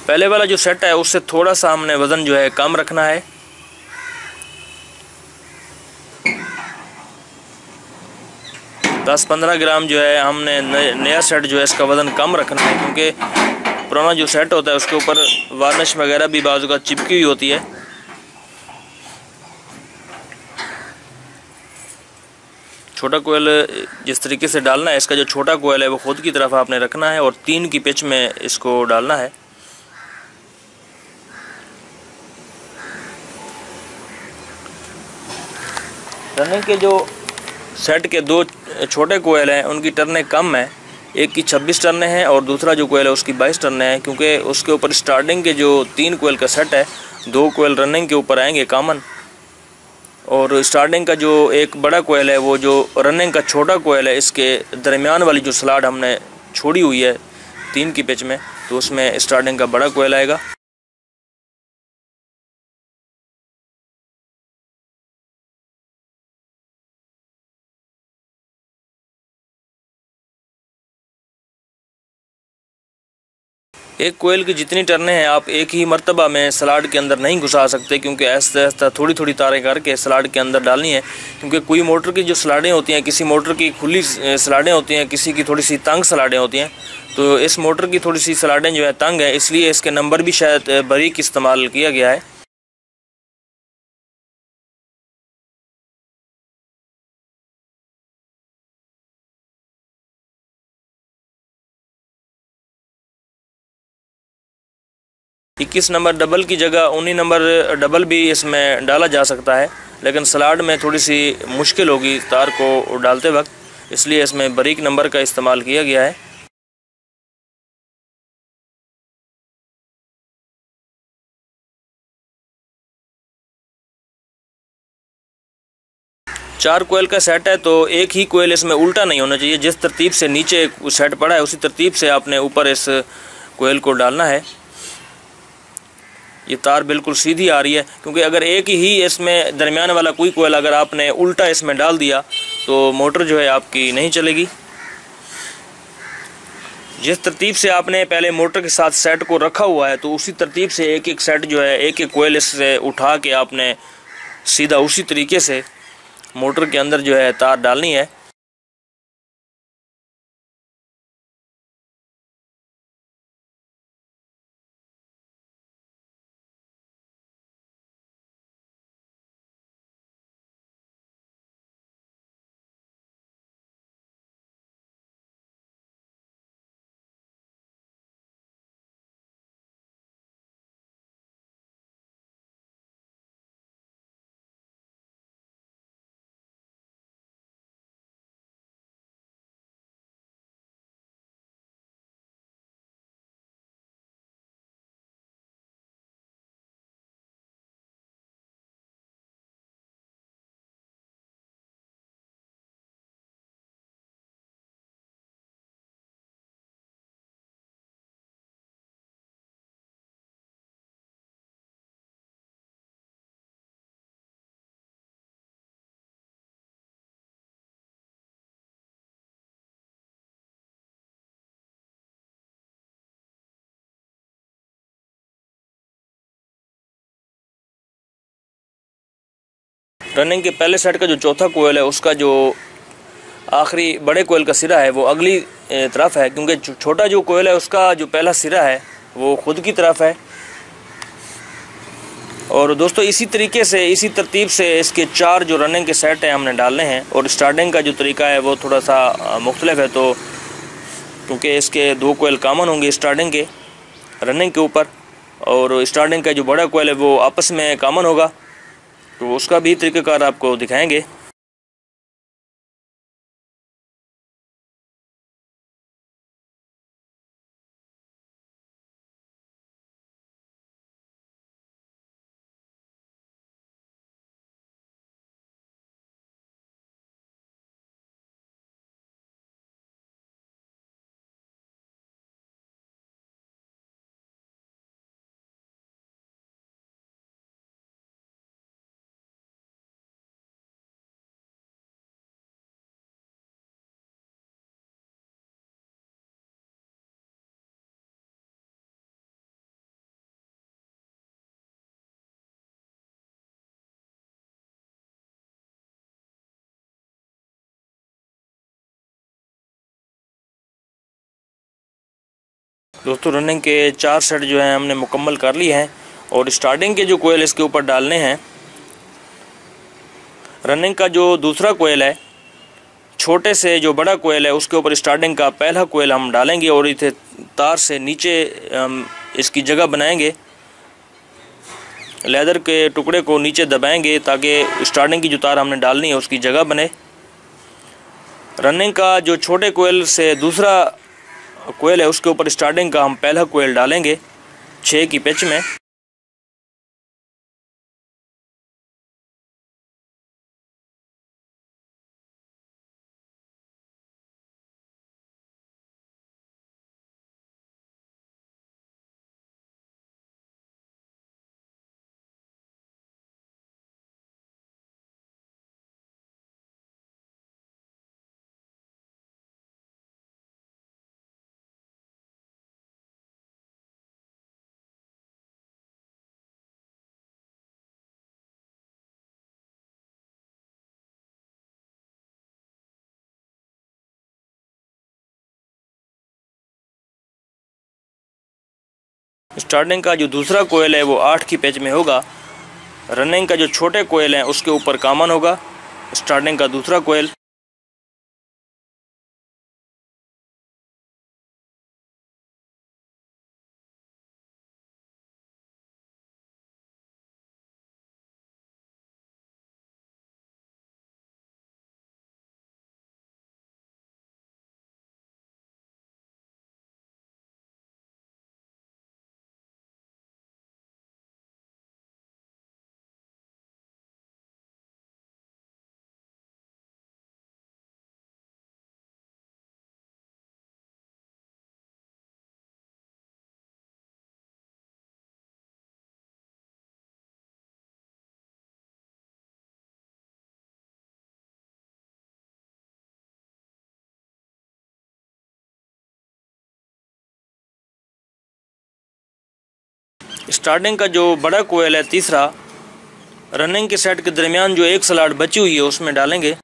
पहले वाला जो सेट है उससे थोड़ा सा हमने वज़न जो है कम रखना है। दस 15 ग्राम जो है हमने नया सेट जो है इसका वज़न कम रखना है, क्योंकि पुराना जो सेट होता है उसके ऊपर वार्निश वगैरह भी बाजू का चिपकी हुई होती है। छोटा कोयल जिस तरीके से डालना है, इसका जो छोटा कोयल है वो खुद की तरफ आपने रखना है और 3 की पिच में इसको डालना है। टर्निंग के जो सेट के 2 छोटे कोयल हैं उनकी टर्नें कम है, एक की 26 टर्नें हैं और दूसरा जो कोयल है उसकी 22 टर्नें हैं, क्योंकि उसके ऊपर स्टार्टिंग के जो 3 कोयल का सेट है, 2 कोयल रनिंग के ऊपर आएंगे कॉमन, और स्टार्टिंग का जो एक बड़ा कोयल है वो जो रनिंग का छोटा कोयल है, इसके दरमियान वाली जो स्लाट हमने छोड़ी हुई है 3 की पिच में, तो उसमें स्टार्टिंग का बड़ा कोयल आएगा। एक कोयल की जितनी टर्नें हैं आप एक ही मर्तबा में स्लाट के अंदर नहीं घुसा सकते, क्योंकि ऐसा ऐसा थोड़ी थोड़ी तारें करके स्लाट के अंदर डालनी है, क्योंकि कोई मोटर की जो स्लाटें होती हैं, किसी मोटर की खुली स्लाटें होती हैं, किसी की थोड़ी सी तंग स्लाटें होती हैं। तो इस मोटर की थोड़ी सी स्लाटें जो है तंग है, इसलिए इसके नंबर भी शायद बारीक इस्तेमाल किया गया है। इक्कीस नंबर डबल की जगह 19 नंबर डबल भी इसमें डाला जा सकता है, लेकिन स्लाट में थोड़ी सी मुश्किल होगी तार को डालते वक्त, इसलिए इसमें बारीक नंबर का इस्तेमाल किया गया है। चार कोयल का सेट है तो एक ही कोयल इसमें उल्टा नहीं होना चाहिए, जिस तरतीब से नीचे सेट पड़ा है उसी तरतीब से आपने ऊपर इस कोयल को डालना है। ये तार बिल्कुल सीधी आ रही है, क्योंकि अगर एक ही इसमें दरमियान वाला कोई कोयल अगर आपने उल्टा इसमें डाल दिया तो मोटर जो है आपकी नहीं चलेगी। जिस तरतीब से आपने पहले मोटर के साथ सेट को रखा हुआ है, तो उसी तरतीब से एक एक सेट जो है, एक एक कोयल इससे उठा के आपने सीधा उसी तरीके से मोटर के अंदर जो है तार डालनी है। रनिंग के पहले सेट का जो चौथा कोयल है उसका जो आखिरी बड़े कोयल का सिरा है वो अगली तरफ है, क्योंकि छोटा जो कोयल है उसका जो पहला सिरा है वो खुद की तरफ है। और दोस्तों इसी तरीके से, इसी तरतीब से इसके 4 जो रनिंग के सेट हैं हमने डालने हैं, और स्टार्टिंग का जो तरीका है वो थोड़ा सा मुख्तलिफ है, तो क्योंकि इसके 2 कोयल कॉमन होंगे स्टार्टिंग के रनिंग के ऊपर, और स्टार्टिंग का जो बड़ा कोयल है वो आपस में कॉमन होगा, तो उसका भी तरीक़ाकार आपको दिखाएंगे। दोस्तों रनिंग के 4 सेट जो हैं हमने मुकम्मल कर लिए हैं और स्टार्टिंग के जो कोयल इसके ऊपर डालने हैं। रनिंग का जो दूसरा कोयल है, छोटे से जो बड़ा कोयल है उसके ऊपर स्टार्टिंग का पहला कोयल हम डालेंगे और इसे तार से नीचे इसकी जगह बनाएंगे, लेदर के टुकड़े को नीचे दबाएंगे ताकि स्टार्टिंग की जो तार हमने डालनी है उसकी जगह बने। रनिंग का जो छोटे कोयल से दूसरा कोयल है उसके ऊपर स्टार्टिंग का हम पहला कोयल डालेंगे 6 की पिच में। स्टार्टिंग का जो दूसरा कोयल है वो 8 की पिच में होगा। रनिंग का जो छोटे कोयल हैं उसके ऊपर कॉमन होगा स्टार्टिंग का दूसरा कोयल। स्टार्टिंग का जो बड़ा कोयल है तीसरा, रनिंग के सेट के दरमियान जो एक स्लॉट बची हुई है उसमें डालेंगे।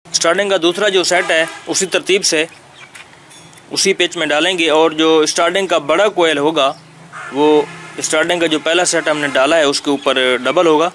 स्टार्टिंग का दूसरा जो सेट है उसी तरतीब से उसी पिच में डालेंगे और जो स्टार्टिंग का बड़ा कोयल होगा वो स्टार्टिंग का जो पहला सेट हमने डाला है उसके ऊपर डबल होगा।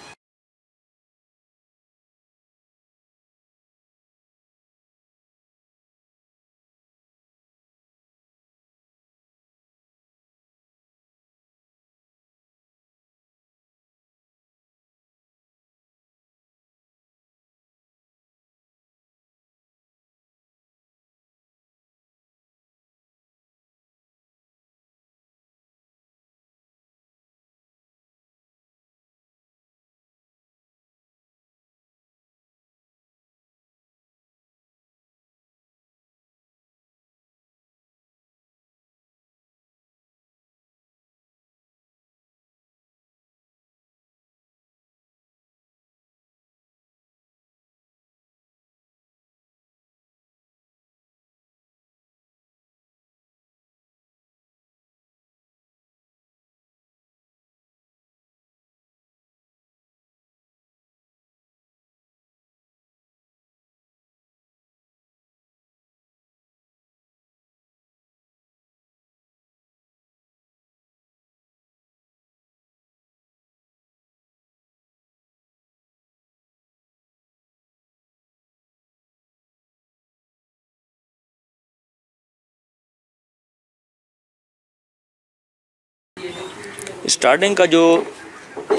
स्टार्टिंग का जो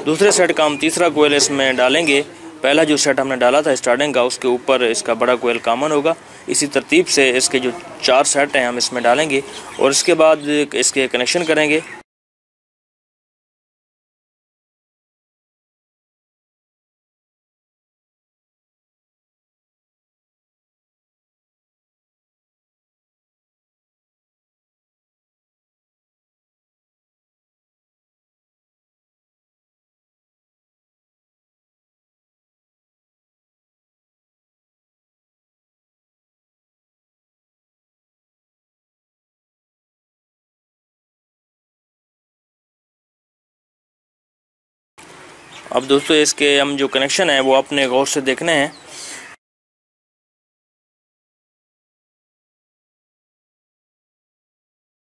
दूसरे सेट का हम तीसरा कोयल इसमें डालेंगे। पहला जो सेट हमने डाला था स्टार्टिंग का उसके ऊपर इसका बड़ा कोयल कॉमन होगा। इसी तरतीब से इसके जो 4 सेट हैं हम इसमें डालेंगे और इसके बाद इसके कनेक्शन करेंगे। अब दोस्तों इसके हम जो कनेक्शन है वो अपने गौर से देखने हैं।